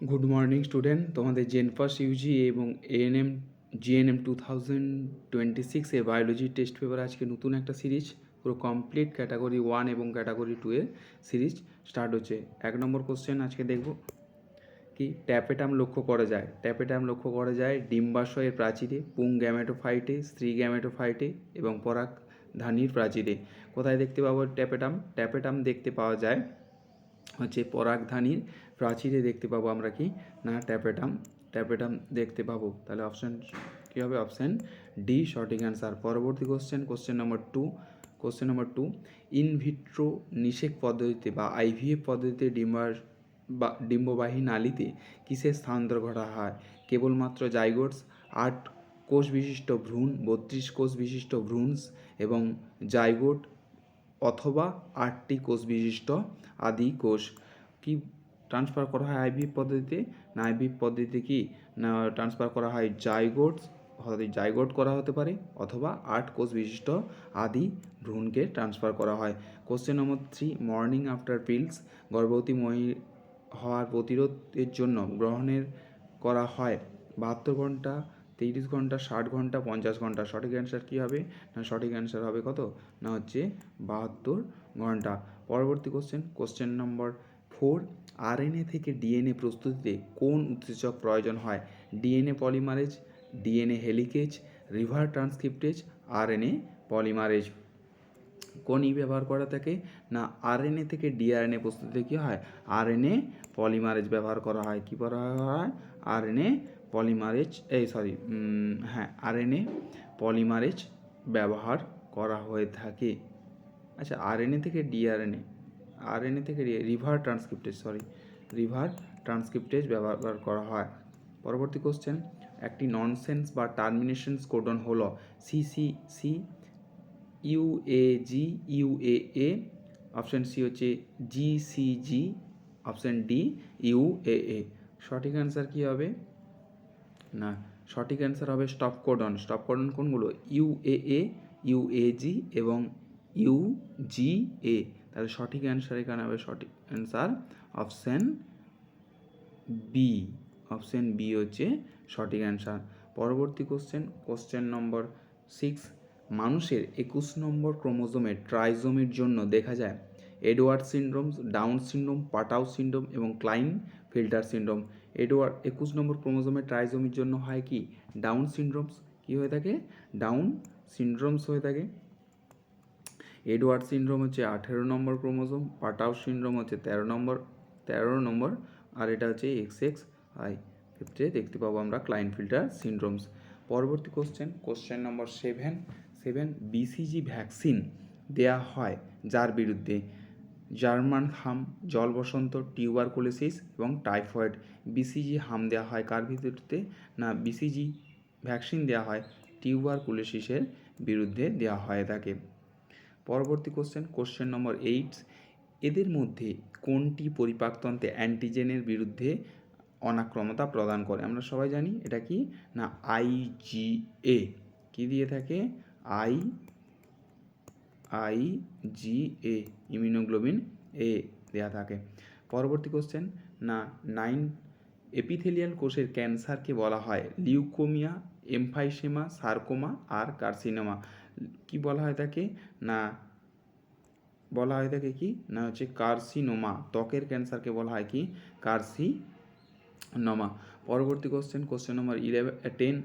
Good morning student, তোমাদের জেনপাস Yuji এবং ANM GNM 2026 এর বায়োলজি টেস্ট পেপার আজকে নতুন একটা সিরিজ, পুরো কমপ্লিট ক্যাটাগরি 1 এবং ক্যাটাগরি 2 এর সিরিজ স্টার্ট হচ্ছে। 1 নম্বর কোশ্চেন আজকে দেখব কি ট্যাপেটাম লক্ষ্য করা যায় ডিম্বাশয়ের প্রাচীরে, পুং গ্যামেটোফাইটে, স্ত্রী গ্যামেটোফাইটে এবং পরাগধানীর প্রাচীরে। কোথায় দেখতে পাবো ট্যাপেটাম দেখতে পাওয়া যায় হচ্ছে পরাগধানীর প্রাচীরে দেখতে পাবো আমরা কি না ট্যাপেটাম দেখতে পাবো। তাহলে অপশান কী হবে? অপশান ডি সঠিক অ্যান্সার। পরবর্তী কোশ্চেন নম্বর টু ইনভিট্রো নিষেক পদ্ধতিতে বা আইভিএফ পদ্ধতিতে ডিম্ববাহী নালীতে কিসের স্থানান্তর ঘটা হয়? কেবলমাত্র জাইগোটস, 8 কোষ বিশিষ্ট ভ্রূণ, 32 কোষ বিশিষ্ট ভ্রূণস এবং জাইগোট অথবা 8টি কোষ বিশিষ্ট আদি কোষ। কি ট্রান্সফার করা হয় আইভিএফ পদ্ধতিতে? না আইভিএফ পদ্ধতিতে কি না ট্রান্সফার করা হয় জাইগোট করা হতে পারে অথবা 8 কোষ বিশিষ্ট আদি ভ্রূণকে ট্রান্সফার করা হয়। Question number 3 morning after pills গর্ভবতী হওয়ার প্রতিরোধের জন্য গ্রহণের করা হয় 72 ঘন্টা, 30 ঘন্টা, 60 ঘন্টা, 50 ঘন্টা। সঠিক অ্যান্সার কী হবে? না সঠিক অ্যান্সার হবে কত? না হচ্ছে 72 ঘন্টা। পরবর্তী কোশ্চেন নম্বর 4 আরএনএ থেকে ডিএনএ প্রস্তুতিতে কোন উৎসেচক প্রয়োজন হয়? DNA polymerase, DNA helicase, river transcriptase, RNA polymerase. কোন ব্যবহার করা থাকে? না আরএনএ থেকে ডিআরএনএ প্রস্তুতিতে কী হয়? আরএনএ পলিমারেজ ব্যবহার করা হয়। কী করা হয়? আরএনএ পলিমারেজ আরএনএ পলিমারেজ ব্যবহার করা হয়ে থাকে। আচ্ছা, আরএনএ থেকে রিভার ট্রান্সক্রিপ্টেজ ব্যবহার করা হয়। পরবর্তী কোশ্চেন একটি ননসেন্স বা টার্মিনেশনস কোডন হলো সিসিসি, ইউএজি, ইউএএ, অপশান সি হচ্ছে জিসিজি, অপশান ডি ইউএএ। সঠিক অ্যান্সার কী হবে? না সঠিক অ্যান্সার হবে স্টপ কোডন কোনগুলো? ইউএএ, ইউএজি এবং ইউজিএ। তাহলে সঠিক অ্যান্সার এখানে হবে সঠিক অ্যান্সার অপশান বি হচ্ছে সঠিক অ্যান্সার। পরবর্তী কোশ্চেন নম্বর 6 মানুষের 21 নম্বর ক্রোমোজোমের ট্রাইজোমের জন্য দেখা যায় Edward syndrome, down syndrome, Patau syndrome এবং ক্লাইন ফিল্টার সিনড্রোম। 21 নম্বর ক্রোমোজোমের ট্রাইজোমের জন্য হয় কি ডাউন সিনড্রোমস কী হয়ে থাকে? ডাউন সিনড্রোমস হয়ে থাকে। এডওয়ার্ড সিনড্রোম হচ্ছে 18 নম্বর ক্রোমোজোম, পাটাউ সিনড্রোম হচ্ছে 13 নম্বর আর এটা হচ্ছে XXI ক্ষেত্রে দেখতে পাবো আমরা ক্লাইন ফিল্টার সিনড্রোমস। পরবর্তী কোশ্চেন নম্বর 7 বিসিজি ভ্যাকসিন দেয়া হয় যার বিরুদ্ধে? জার্মান হাম, জল বসন্ত, টিউবারকুলোসিস এবং টাইফয়েড। বিসিজি হাম দেওয়া হয় কার বিরুদ্ধে? না বিসিজি ভ্যাকসিন দেওয়া হয় টিউবারকুলোসিসের বিরুদ্ধে দেওয়া হয়ে থাকে। পরবর্তী কোশ্চেন নম্বর 8 এদের মধ্যে কোনটি পরিপাকতন্ত্রে অ্যান্টিজেনের বিরুদ্ধে অনাক্রমতা প্রদান করে? আমরা সবাই জানি এটা কি না আইজিএ। কি দিয়ে থাকে? আইজিএ ইমিউনোগ্লোবিন এ দেয়া থাকে। পরবর্তী কোশ্চেন না 9 এপিথেলিয়াল কোষের ক্যান্সারকে বলা হয় লিউকোমিয়া, এমফাইসেমা, সার্কোমা আর কার্সিনোমা। কি বলা হয় তাকে? না বলা হয় থাকে কি না হচ্ছে কার্সিনোমা। ত্বকের ক্যান্সারকে বলা হয় কি কার্সিনোমা। পরবর্তী কোশ্চেন নম্বর 10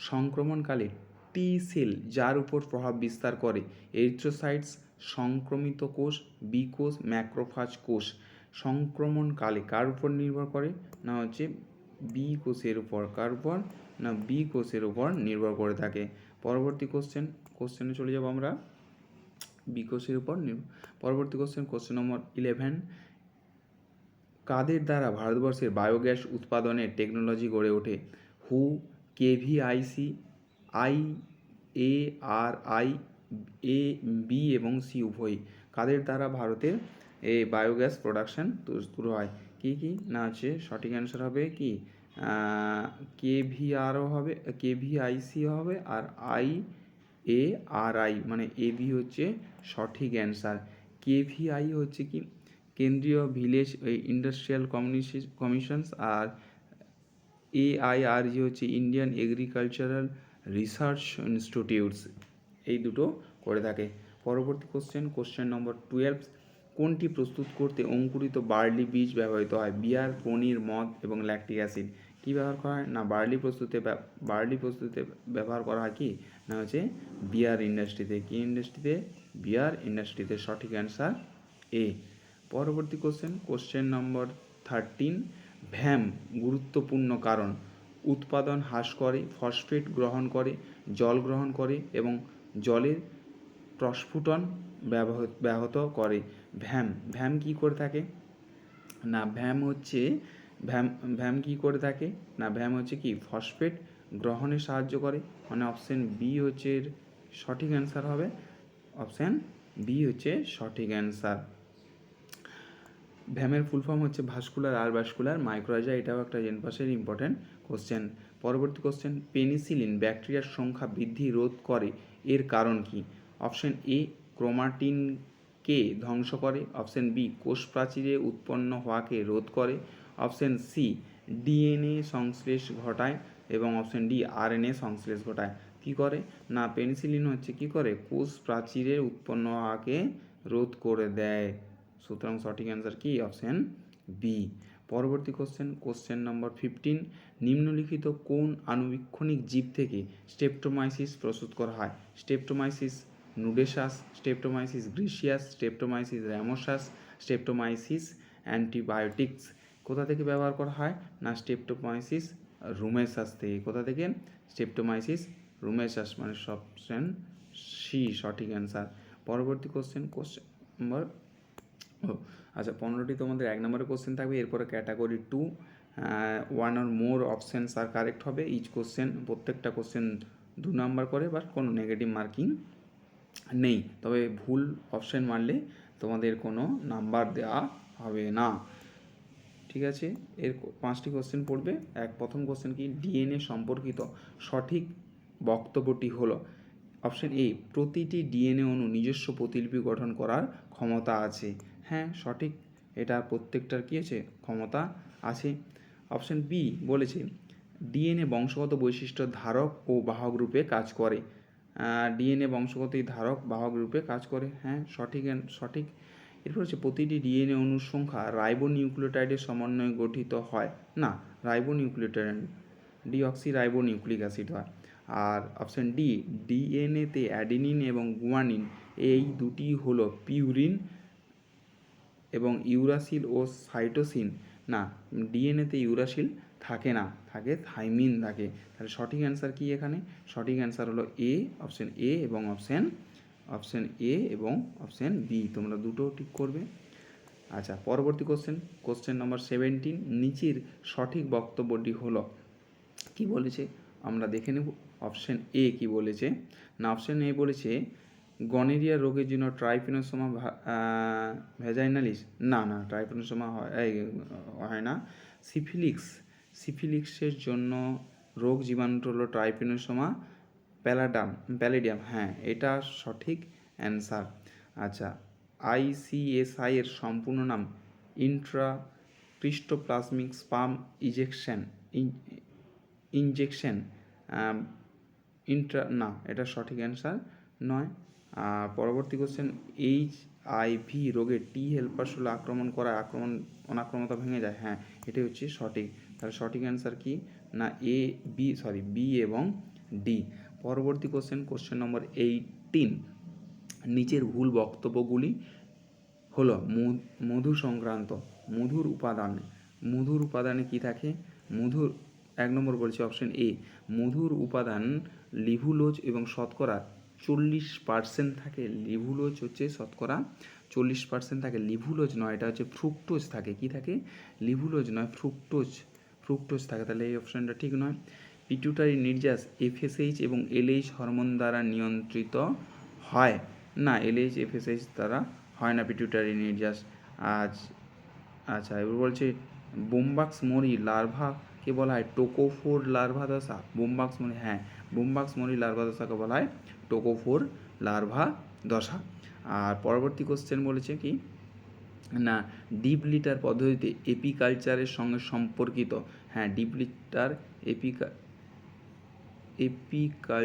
সংক্রমণকালে টি সেল যার উপর প্রভাব বিস্তার করে এরিথ্রোসাইটস, সংক্রমিত কোষ, বি কোষ, ম্যাক্রোফাজ কোষ। সংক্রমণকালে কার উপর নির্ভর করে? না হচ্ছে বি কোষের উপর। কার উপর? না বি কোষের উপর নির্ভর করে থাকে। পরবর্তী কোশ্চেনে চলে যাব আমরা বিকোষের উপর। পরবর্তী কোশ্চেন নম্বর 11 কাদের দ্বারা ভারতবর্ষের বায়োগ্যাস উৎপাদনের টেকনোলজি গড়ে ওঠে? হু, কেভিআইসি, IARI, A, B এবং C উভয়ই। কাদের দ্বারা ভারতের এই বায়োগ্যাস প্রোডাকশান শুরু হয়? কি না হচ্ছে সঠিক অ্যান্সার হবে কি কেভিআরও হবে, কেভিআইসি হবে আর IARI মানে AB হচ্ছে সঠিক অ্যান্সার। কেভিআই হচ্ছে কি কেন্দ্রীয় ভিলেজ ইন্ডাস্ট্রিয়াল কমিশনস, আর AIRG হচ্ছে ইন্ডিয়ান এগ্রিকালচারাল রিসার্চ ইনস্টিটিউটস, এই দুটো করে থাকে। পরবর্তী কোশ্চেন নম্বর 12, কোনটি প্রস্তুত করতে অঙ্কুরিত বার্লি বীজ ব্যবহৃত হয়? বিয়ার, পনির, মদ এবং ল্যাকটিক অ্যাসিড। কী ব্যবহার করা হয়? না বার্লি প্রস্তুতে ব্যবহার করা হয় কি না হচ্ছে বিয়ার ইন্ডাস্ট্রিতে। কি ইন্ডাস্ট্রিতে? বিয়ার ইন্ডাস্ট্রিতে। সঠিক অ্যান্সার এ। পরবর্তী কোশ্চেন নম্বর 13, ভ্যাম গুরুত্বপূর্ণ কারণ: উৎপাদন হ্রাস করে, ফসফেট গ্রহণ করে, জল গ্রহণ করে এবং জলের প্রস্ফুটন ব্যাহত করে। ভ্যাম কি করে থাকে? না ভ্যাম কি করে থাকে? না ভ্যাম হচ্ছে কি ফসফেট গ্রহণে সাহায্য করে, মানে অপশন বি হচ্ছে সঠিক অ্যান্সার হবে। অপশান বি হচ্ছে সঠিক অ্যান্সার। ভ্যামের ফুল ফর্ম হচ্ছে ভাস্কুলার আর ভাস্কুলার মাইক্রোরাইজা, এটাও একটা জেনপাসের ইম্পর্টেন্ট কোশ্চেন। পরবর্তী পেনিসিলিন ব্যাকটেরিয়ার সংখ্যা বৃদ্ধি রোধ করে, এর কারণ কি? অপশন এ ক্রোমাটিনকে ধ্বংস করে, অপশন বি কোষ প্রাচীরে উৎপন্ন হওয়াকে রোধ করে, অপশন সি ডিএনএ সংশ্লেষ ঘটায় এবং অপশন ডি আরএনএ সংশ্লেষ ঘটায়। কি করে? না পেনিসিলিন হচ্ছে কি করে কোষ প্রাচীরে উৎপন্ন হওয়াকে রোধ করে দেয়। সুতরাং সঠিক অ্যান্সার কি? Option B. পরবর্তী কোশ্চেন নম্বর 15, নিম্নলিখিত কোন আণুবীক্ষণিক জীব থেকে স্ট্রেপ্টোমাইসিস প্রস্তুত করা হয়? Streptomyces nodosus, Streptomyces griseus, Streptomyces ramosus, Streptomyces antibiotics. কোথা থেকে ব্যবহার করা হয়? না স্ট্রেপ্টোমাইসিস রুমেসাস থেকে। কোথা থেকে? স্ট্রেপ্টোমাইসিস রুমেসাস, মানে অপশন সি সঠিক অ্যান্সার। পরবর্তী কোশ্চেন নম্বর আচ্ছা 15টি তোমাদের 1 নম্বরের কোশ্চেন থাকবে, এরপরে ক্যাটাগরি 2 1 or more অপশানস আর কারেক্ট হবে। ইচ কোশ্চেন, প্রত্যেকটা কোশ্চেন 2 নাম্বার করে, বা কোনো নেগেটিভ মার্কিং নেই, তবে ভুল অপশান মারলে তোমাদের কোনো নাম্বার দেওয়া হবে না। ঠিক আছে, এর 5টি কোশ্চেন পড়বে। প্রথম কোশ্চেন কি? ডিএনএ সম্পর্কিত সঠিক বক্তব্যটি হলো অপশন এ প্রতিটি ডিএনএ অণু নিজস্ব প্রতিলিপি গঠন করার ক্ষমতা আছে। হ্যাঁ সঠিক, এটা প্রত্যেকটার কী আছে? ক্ষমতা আছে। অপশন বি বলেছে ডিএনএ বংশগত বৈশিষ্ট্য ধারক ও বাহক রূপে কাজ করে। ডিএনএ বংশগত ধারক বাহক রূপে কাজ করে। হ্যাঁ সঠিক। এরপর হচ্ছে প্রতিটি ডিএনএ অণুর সংখ্যা রাইবোনিউক্লিওটাইডের সমন্বয়ে গঠিত হয়। না রাইবোনিউক্লিওটাইড ডিঅক্সিরাইবোনিউক্লিক অ্যাসিড হয়। আর অপশান ডি ডিএনএতে অ্যাডিনিন এবং গুয়ানিন এই দুটি হলো পিউরিন এবং ইউরাসিল ও সাইটোসিন। না ডিএনএতে ইউরাসিল থাকে না, থাকে থাইমিন থাকে। তাহলে সঠিক অ্যান্সার কি এখানে? সঠিক অ্যান্সার হলো এ, অপশান এ এবং অপশান এ এবং অপশান বি, তোমরা দুটো ঠিক করবে। আচ্ছা পরবর্তী কোশ্চেন নম্বর 17, নিচের সঠিক বক্তব্যটি হলো কি বলেছে আমরা দেখে নেব। অপশান এ কি বলেছে? না অপশান এ বলেছে গনেরিয়া রোগের জন্য ট্রাইপ্যানোসোমা ভ্যাজাইনালিস। না ট্রাইপ্যানোসোমা হয় না। সিফিলিক্সের জন্য রোগ জীবাণুটা হলো ট্রাইপ্যানোসোমা প্যালিডিয়াম। হ্যাঁ এটা সঠিক অ্যান্সার। আচ্ছা ICSI এর সম্পূর্ণ নাম ইন্ট্রাক্রিস্টোপ্লাজমিক স্পার্ম ইনজেকশন না এটা সঠিক অ্যান্সার নয়। পরবর্তী কোশ্চেন HIV রোগে টি হেল্পার সেল আক্রমণ করায় অনাক্রমতা ভেঙে যায়। হ্যাঁ এটাই হচ্ছে সঠিক। তাহলে সঠিক অ্যান্সার কি? না বি এবং ডি। পরবর্তী কোশ্চেন নম্বর 18, নিচের ভুল বক্তব্যগুলি হলো মধু সংক্রান্ত। মধুর উপাদানে কি থাকে? 1 নম্বর বলছে অপশন এ মধুর উপাদান লিভুলোজ এবং শতকরা 40% থাকে। লিভুলোজ হচ্ছে শতকরা 40% থাকে, লিভুলোজ নয়, এটা হচ্ছে ফ্রুক্টোজ থাকে। কি থাকে? লিভুলোজ নয় ফ্রুক্টোজ থাকে। তাহলে এই অপশানটা ঠিক নয়। পিটুটারি নির্যাস FSH এবং LH হরমোন দ্বারা নিয়ন্ত্রিত হয়। না LH FSH দ্বারা হয় না পিটুটারি নির্যাস। আচ্ছা এবার বলছে বোম্বাক্স মরি লার্ভাকে বলা হয় টোকোফোর লার্ভা দশা। বোম্বাক্স মরি লার্ভা দশাকে বলা হয় টোকোফোর লার্ভা দশা। আর পরবর্তী কোশ্চেন বলেছে কি না, ডিপ লিটার পদ্ধতিতে এপিকালচারের সঙ্গে সম্পর্কিত। হ্যাঁ, ডিপ লিটার এপিকালচার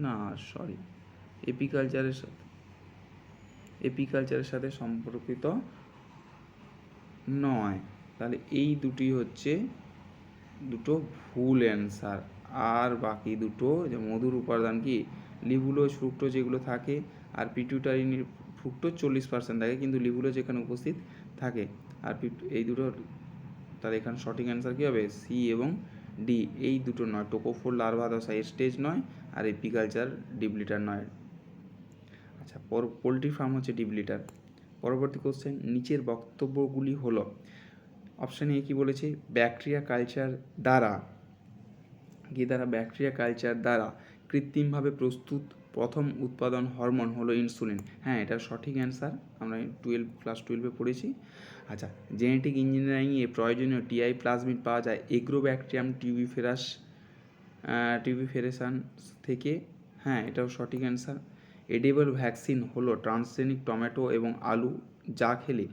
না, সরি, এপিকালচারের সাথে সম্পর্কিত নয়। তাহলে এই দুটি হচ্ছে দুটো ভুল অ্যান্সার। আর বাকি দুটো, যে মধুর উপাদান কি লিবুলোজ ফ্রুক্টোজ যেগুলো থাকে, আর পিটুইটারি ফ্রুক্টোজ 40% থাকে, কিন্তু লিবুলোজ এখানে উপস্থিত থাকে। আর এই দুটো, তাহলে এখানে সঠিক অ্যান্সার কী হবে? সি এবং ডি, এই দুটো নয়। টোকোফোর লার্ভা দশা স্টেজ নয়, আর এপিকালচার ডিপ লিটার নয়। আচ্ছা, পোলট্রি ফার্ম হচ্ছে ডিপ লিটার। পরবর্তী কোশ্চেন, নিচের বক্তব্যগুলি হলো, অপশান এ কী বলেছে? ব্যাকটেরিয়া কালচার দ্বারা ব্যাকটেরিয়া কালচার দ্বারা কৃত্রিমভাবে প্রস্তুত প্রথম উৎপাদন হরমোন হলো ইনসুলিন। হ্যাঁ, এটা সঠিক অ্যান্সার, আমরা ক্লাস 12-এ পড়েছি। আচ্ছা, জেনেটিক ইঞ্জিনিয়ারিংয়ে প্রয়োজনীয় টিআই প্লাজমিড পাওয়া যায় এগ্রোব্যাকটেরিয়াম টিউবিফেরাসান থেকে। হ্যাঁ, এটাও সঠিক অ্যান্সার। এডিবল ভ্যাকসিন হলো ট্রান্সজেনিক টমেটো এবং আলু, যা খেলে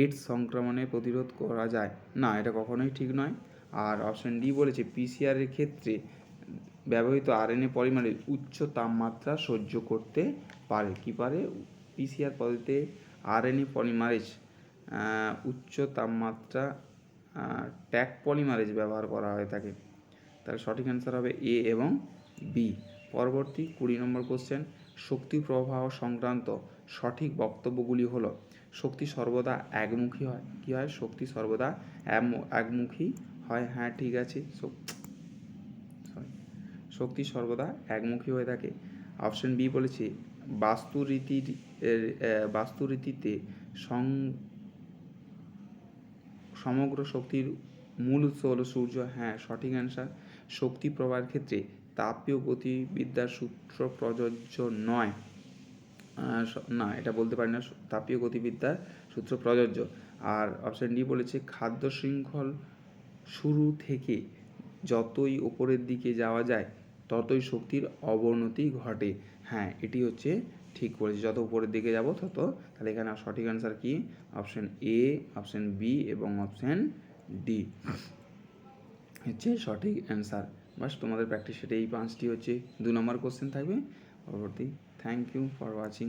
এইডস সংক্রমণে প্রতিরোধ করা যায়। না, এটা কখনোই ঠিক নয়। আর অপশন ডি বলেছে পিসিআরের ক্ষেত্রে ব্যবহৃত আরএনএ পলিমারেজ উচ্চ তাপমাত্রা সহ্য করতে পারে। কি পারে? পিসিআর পদ্ধতিতে আরএনএ পলিমারেজ উচ্চ তাপমাত্রা ট্যাগ পলিমারেজ ব্যবহার করা হয়ে থাকে। তাহলে সঠিক অ্যান্সার হবে এ এবং বি। পরবর্তী 20 নম্বর কোশ্চেন, শক্তি প্রবাহ সংক্রান্ত সঠিক বক্তব্যগুলি হলো, শক্তি সর্বদা একমুখী হয়। কী হয়? শক্তি সর্বদা একমুখী হয়। হ্যাঁ, ঠিক আছে, শক্তি সর্বদা একমুখী হয়ে থাকে। অপশন বি বলেছে বাস্তুরীতিতে সমগ্র শক্তির মূল উৎস হলো সূর্য। হ্যাঁ, সঠিক অ্যান্সার। শক্তি প্রবাহের ক্ষেত্রে তাপীয় গতিবিদ্যার সূত্র প্রযোজ্য নয়। না, এটা বলতে পারি না, তাপীয় গতিবিদ্যার সূত্র প্রযোজ্য। আর অপশন ডি বলেছে খাদ্য শৃঙ্খল শুরু থেকে যতই ওপরের দিকে যাওয়া যায় ততই শক্তির অবনতি ঘটে। হ্যাঁ, এটি হচ্ছে ঠিক বলেছে, যত উপরের দিকে যাব তত। তাহলে এখানে সঠিক অ্যান্সার কি? অপশন এ, অপশন বি এবং অপশন ডি হচ্ছে সঠিক অ্যান্সার। বাস, তোমাদের প্র্যাকটিস সেটা এই 5টি হচ্ছে 2 নম্বর কোশ্চেন থাকবে। পরবর্তী, থ্যাংক ইউ ফর ওয়াচিং।